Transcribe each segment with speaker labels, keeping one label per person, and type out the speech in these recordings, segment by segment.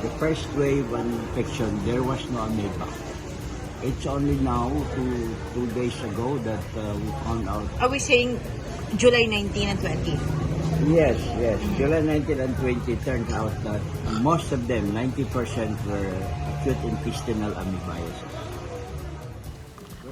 Speaker 1: the first wave of infection, there was no amoeba. It's only now, two days ago, that we found out.
Speaker 2: Are we saying July 19 and 20?
Speaker 1: Yes. July 19 and 20 turns out that most of them, 90%, were acute intestinal amoebiasis.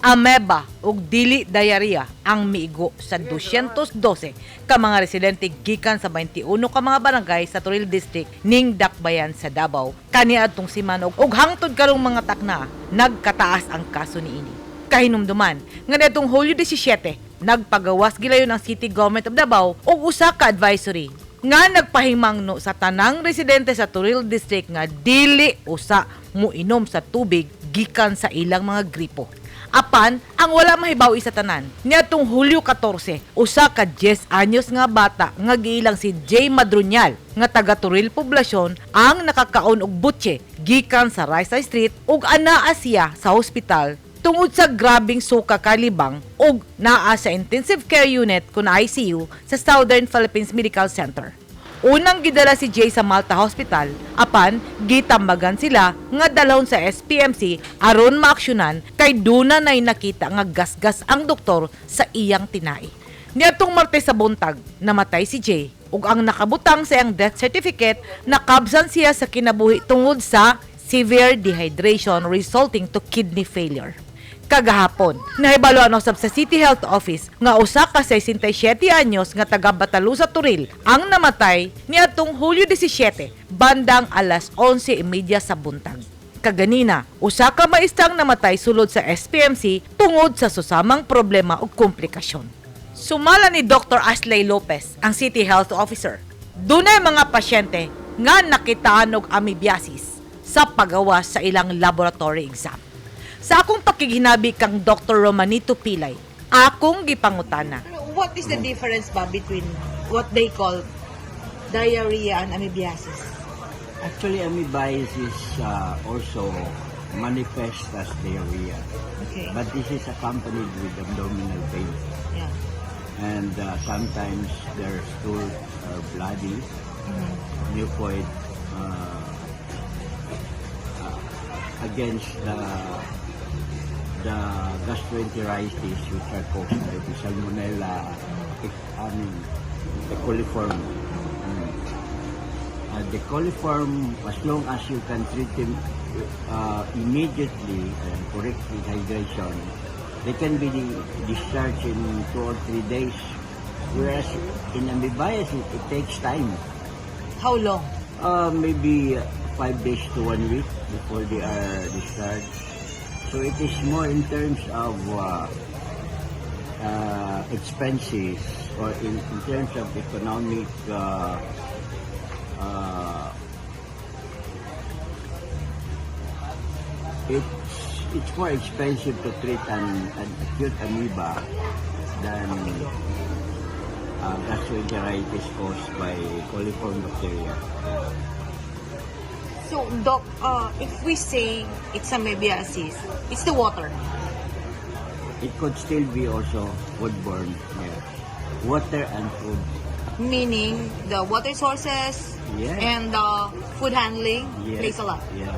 Speaker 3: Amoeba ug dili diarrhea ang miigo sa 212 ka mga residente gikan sa 21 ka mga barangay sa Toril District ning Dakbayan sa Davao kaniadtong semana ug hangtod karong mga takna nagkataas ang kaso niini. Kahinumduman nga nitong Hulyo 17 nagpagawas gilayon ang City Government of Davao og usa ka advisory nga nagpahimangno sa tanang residente sa Toril District nga dili usa muinom sa tubig gikan sa ilang mga gripo. Apan, ang wala mahibaw sa tanan, niadtong Hulyo 14, usa ka 10 anyos nga bata nga giilang si J. Madrunyal nga taga Toril Poblasyon ang nakakaon og butche gikan sa Rice Street ug anaa siya sa hospital tungod sa grabing suka kalibang ug naa sa intensive care unit kun ICU sa Southern Philippines Medical Center. Unang gidala si Jay sa Malta Hospital, apan gitambagan sila nga dalhon sa SPMC aron maaksyonan kay duna nay nakita nga gasgas ang doktor sa iyang tinai. Niadtong Martes sa buntag, namatay si Jay ug ang nakabutang sa iyang death certificate nakabsan siya sa kinabuhi tungod sa severe dehydration resulting to kidney failure. Kagahapon, nahibaloan usab sa City Health Office nga usa ka 67 anyos nga taga Batalusa Toril ang namatay niadtong Hulyo 17 bandang alas 11:30 sa buntag. Kaganina, usa ka maestrang namatay sulod sa SPMC tungod sa susamang problema ug komplikasyon. Sumala ni Dr. Ashley Lopez, ang City Health Officer. Dunay mga pasyente nga nakitaan og ameobiasis sa pagawas sa ilang laboratory exam. Sa akong pakiginabi kang Dr. Romanito Pilay, akong gipangutana.
Speaker 2: What is the difference ba between what they call diarrhea and ameobiasis?
Speaker 1: Actually, amoebiasis also manifests as diarrhea.
Speaker 2: Okay.
Speaker 1: But this is accompanied with abdominal pain.
Speaker 2: Yeah.
Speaker 1: And sometimes their stool are bloody, mucoid, against the gastroenteritis, which are caused by the salmonella, the coliform. The coliform, as long as you can treat them immediately and correct with hydration, they can be discharged in 2 or 3 days. Whereas in amoebiasis, it takes time.
Speaker 2: How long?
Speaker 1: Maybe 5 days to 1 week before they are discharged. So it is more in terms of expenses or in terms of economic it's more expensive to treat an acute amoeba than gastroenteritis caused by coliform bacteria.
Speaker 2: So, Doc, if we say it's ameobiasis, it's the water.
Speaker 1: It could still be also foodborne. Yeah. Water and food.
Speaker 2: Meaning the water sources and the food handling plays a lot.
Speaker 1: Yeah.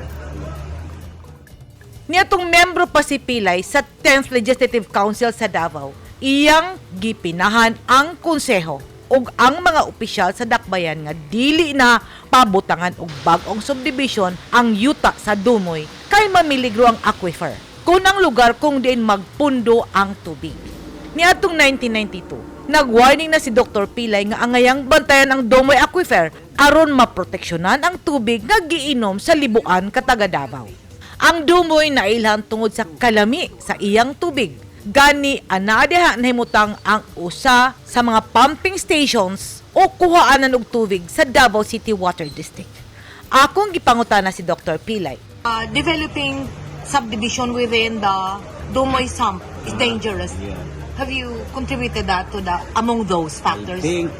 Speaker 3: Niatong membro pa si Pilay sa 10th Legislative Council sa Davao, iyang gipinahan ang konseho ug ang mga opisyal sa Dakbayan nga dili na pabutangan og bag-ong subdivision ang yuta sa Dumoy kay mamiligro ang aquifer kun ang lugar kung diin magpundo ang tubig. Niadtong 1992, nag-warning na si Dr. Pilay nga angayang bantayan ang Dumoy aquifer aron maproteksyonan ang tubig nga giinom sa libuan ka taga Davao. Ang Dumoy nailhan tungod sa kalami sa iyang tubig. Gani anadiha nahimutang ang usa sa mga pumping stations o kuhaanan og tubig sa Davao City Water District. Akong gipangutana si Dr. Pilay.
Speaker 2: Developing subdivision within the Dumoy sump is dangerous.
Speaker 1: Yeah.
Speaker 2: Have you contributed that to among those factors?
Speaker 1: I think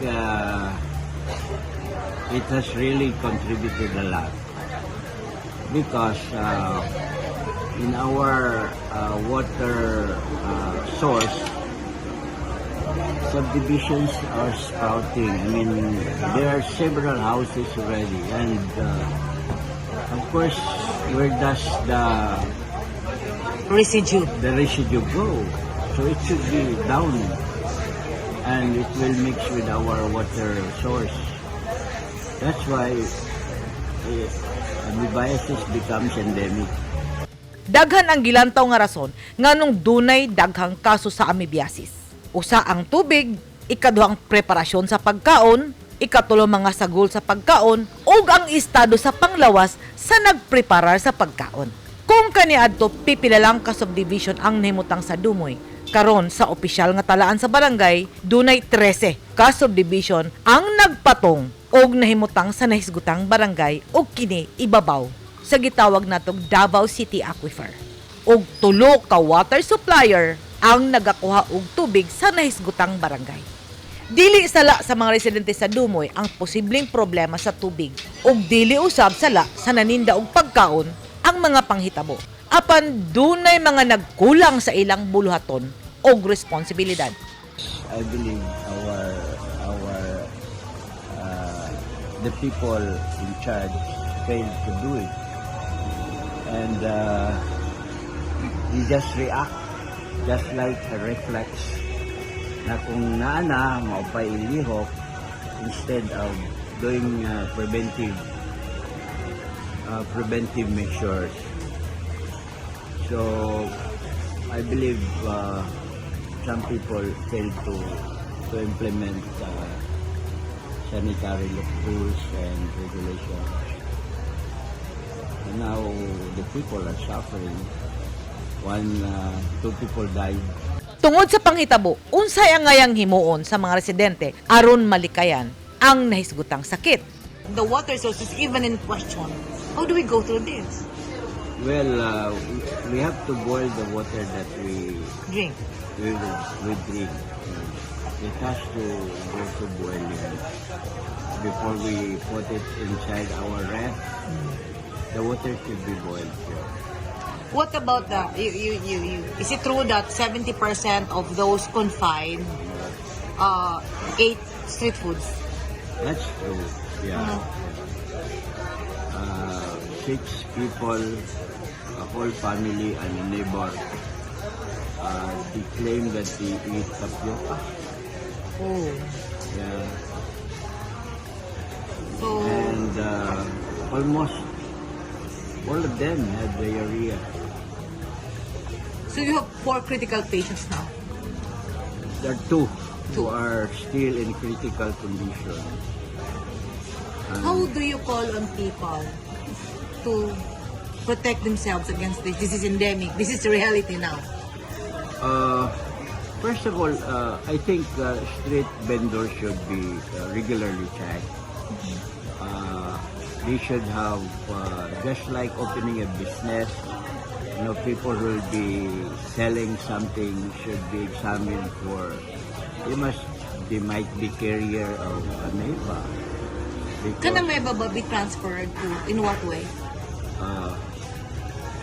Speaker 1: it has really contributed a lot because in our water source, subdivisions are sprouting. I mean, there are several houses already, and course, where does
Speaker 2: Residue.
Speaker 1: the residue go? So it should be down, and it will mix with our water source. That's why amoebiasis becomes endemic.
Speaker 3: Daghan ang gilantaw nga rason nganong dunay daghang kaso sa ameobiasis. Usa ang tubig, ikaduha ang preparasyon sa pagkaon, ikatulo mga sagol sa pagkaon, ug ang estado sa panglawas sa nagpreparar sa pagkaon. Kung kaniadto pipila lang ka subdivision ang nahimutang sa Dumoy, karon sa opisyal nga talaan sa barangay, dunay 13 ka subdivision ang nagpatong og nahimutang sa nahisgutang barangay ug kini ibabaw sa gitawag natong Davao City Aquifer. Og tulo ka water supplier ang nagakuha og tubig sa nahisgutang barangay. Dili sala sa mga residente sa Dumoy ang posibleng problema sa tubig ug dili usab sala sa naninda og pagkaon ang mga panghitabo. Apan dunay mga nagkulang sa ilang buluhaton og responsibilidad.
Speaker 1: I believe the people in charge failed to do it, and they just react just like a reflex na kung naana maupay ilihok instead of doing preventive measures. So I believe some people fail to implement sanitary rules and regulations. And now the people are suffering. Two people died.
Speaker 3: Tungod sa panghitabo, unsay ang ngayang himuon sa mga residente aron malikayan ang nahisgutang sakit.
Speaker 2: The water source is even in question. How do we go through this?
Speaker 1: Well, we have to boil the water that we
Speaker 2: Drink.
Speaker 1: drink. It has to go to boiling before we put it inside our ref. The water should be boiled first.
Speaker 2: What about the, is it true that 70% of those confined ate street foods?
Speaker 1: That's true. Yeah. 6 people, a whole family and a neighbor, they claim that they eat tapioca.
Speaker 2: Oh.
Speaker 1: Yeah.
Speaker 2: So,
Speaker 1: And almost all of them had diarrhea.
Speaker 2: so you have 4 critical patients now.
Speaker 1: There are two who are still in critical condition.
Speaker 2: How do you call on people to protect themselves against this? This is endemic. This is reality now.
Speaker 1: First of all, I think street vendors should be regularly checked. They should have, just like opening a business, people will be selling something should be examined for, they might be carrier of Amoeba.
Speaker 2: Can Amoeba be transferred to, in what way?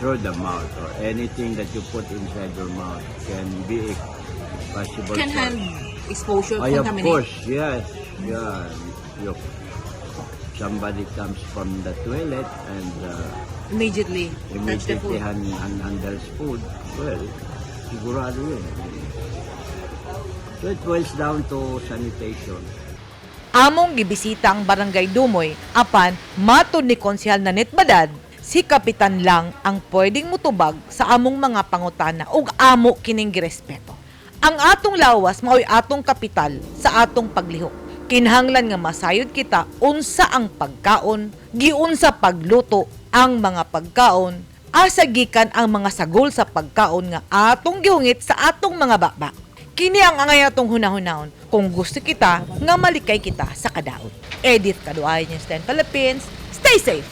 Speaker 1: Through the mouth, or anything that you put inside your mouth can be a possible
Speaker 2: Can
Speaker 1: source.
Speaker 2: hand exposure
Speaker 1: Of
Speaker 2: contaminate?
Speaker 1: course, yes. Yeah. Somebody comes from the toilet and
Speaker 2: Immediately touch the
Speaker 1: immediately
Speaker 2: food.
Speaker 1: handles food. Well, sigurado yun. So it boils down to sanitation.
Speaker 3: Among gibisita ang barangay Dumoy, apan matud ni Konsehal Nanet Badad, si kapitan lang ang pwedeng mutubag sa among mga pangutana ug amo kining girespeto. Ang atong lawas mao'y atong kapital sa atong paglihok. Kinahanglan nga masayod kita unsa ang pagkaon, giunsa pagluto ang mga pagkaon, asa gikan ang mga sagol sa pagkaon nga atong gihungit sa atong mga baba. Kini ang angay atong hunahunahon kung gusto kita nga malikay kita sa kadaot. Edith Kaduay, News 10 Philippines. Stay safe!